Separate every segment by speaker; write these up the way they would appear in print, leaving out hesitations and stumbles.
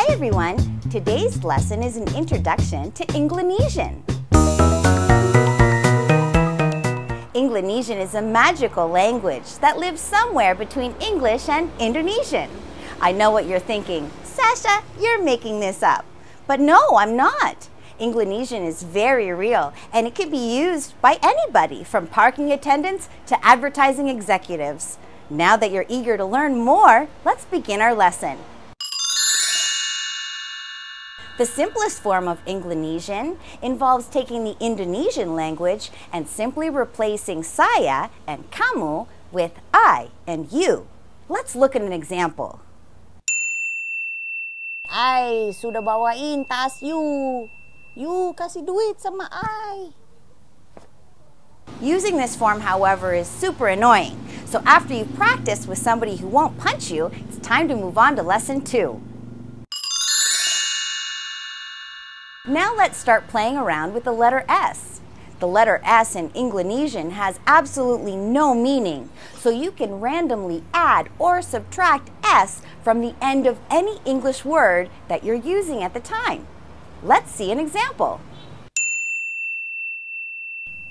Speaker 1: Hi everyone! Today's lesson is an introduction to Englonesian. Englonesian is a magical language that lives somewhere between English and Indonesian. I know what you're thinking. Sasha, you're making this up. But no, I'm not. Englonesian is very real and it can be used by anybody from parking attendants to advertising executives. Now that you're eager to learn more, let's begin our lesson. The simplest form of Englonesian involves taking the Indonesian language and simply replacing saya and kamu with I and you. Let's look at an example. Ay, sudah bawain tas you. You kasih duit sama I. Using this form, however, is super annoying. So after you've practiced with somebody who won't punch you, it's time to move on to lesson 2. Now let's start playing around with the letter S. The letter S in Englonesian has absolutely no meaning, so you can randomly add or subtract S from the end of any English word that you're using at the time. Let's see an example.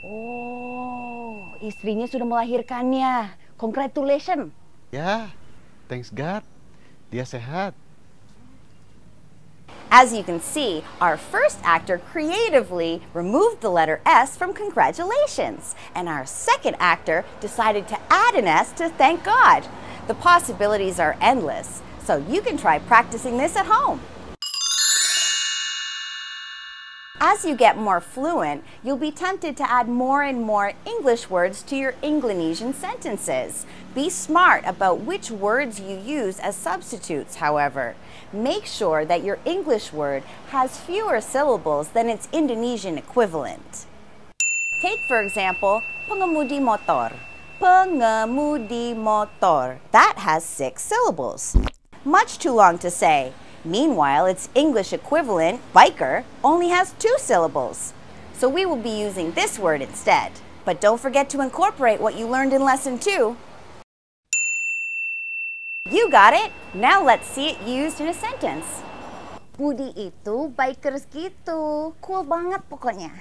Speaker 1: Oh, istrinya sudah melahirkannya. Congratulations.
Speaker 2: Ya, thanks God. Dia sehat.
Speaker 1: As you can see, our first actor creatively removed the letter S from congratulations, and our second actor decided to add an S to thank God. The possibilities are endless, so you can try practicing this at home. As you get more fluent, you'll be tempted to add more and more English words to your Englonesian sentences. Be smart about which words you use as substitutes, however. Make sure that your English word has fewer syllables than its Indonesian equivalent. Take, for example, pengemudi motor. Pengemudi motor. That has 6 syllables. Much too long to say. Meanwhile, its English equivalent, biker, only has 2 syllables. So we will be using this word instead. But don't forget to incorporate what you learned in lesson 2. You got it! Now let's see it used in a sentence. Budi itu bikers gitu. Cool banget pokoknya.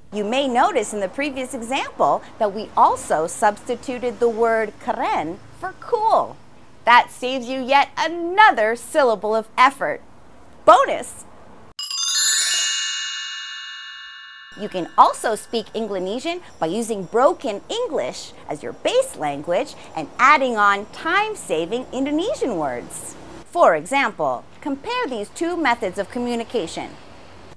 Speaker 1: You may notice in the previous example that we also substituted the word keren for cool. That saves you yet another syllable of effort. Bonus! You can also speak Englonesian by using broken English as your base language and adding on time-saving Indonesian words. For example, compare these 2 methods of communication.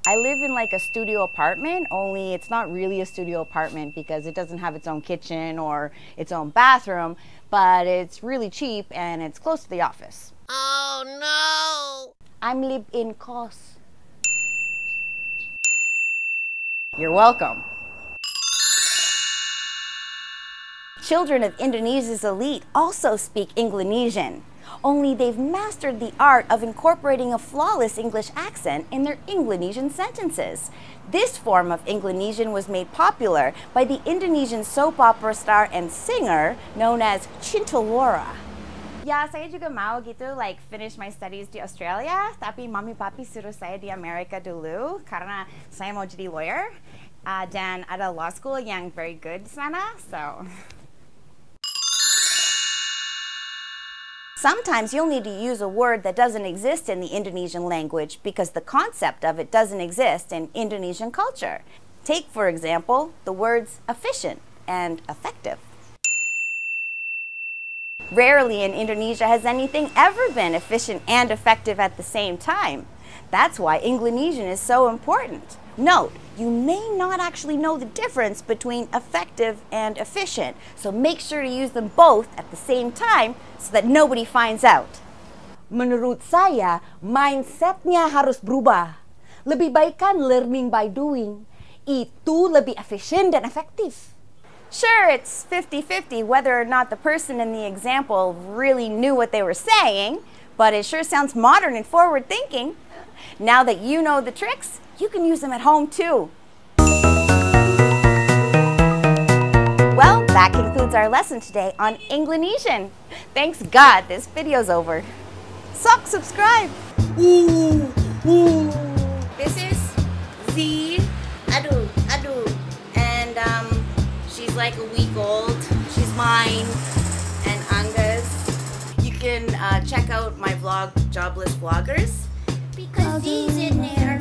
Speaker 1: I live in like a studio apartment, only it's not really a studio apartment because it doesn't have its own kitchen or its own bathroom, but it's really cheap and it's close to the office.
Speaker 3: Oh no!
Speaker 1: I'm live in kos. You're welcome. Children of Indonesia's elite also speak Englonesian, only they've mastered the art of incorporating a flawless English accent in their Englonesian sentences. This form of Englonesian was made popular by the Indonesian soap opera star and singer known as Cinta Laura. Ya, saya juga mau gitu, like finish my studies di Australia, tapi mami papi suruh saya di Amerika dulu karena saya mau jadi lawyer, dan ada law school yang very good di sana, so. Sometimes you'll need to use a word that doesn't exist in the Indonesian language because the concept of it doesn't exist in Indonesian culture. Take, for example, the words efficient and effective. Rarely in Indonesia has anything ever been efficient and effective at the same time. That's why Englonesian is so important. Note, you may not actually know the difference between effective and efficient, so make sure to use them both at the same time so that nobody finds out. Menurut saya, mindsetnya harus berubah. Lebih baik kan learning by doing. Itu lebih efisien dan efektif. Sure, it's 50-50 whether or not the person in the example really knew what they were saying, but it sure sounds modern and forward-thinking. Now that you know the tricks, you can use them at home too. Well, that concludes our lesson today on Englonesian. Thanks God, this video's over. Subscribe! Ooh, ooh. This is Z.
Speaker 3: Aduh, aduh.
Speaker 1: And she's like a week old. She's mine and Anga's. You can check out my vlog, Jobless Vloggers.
Speaker 3: Because Z's in there.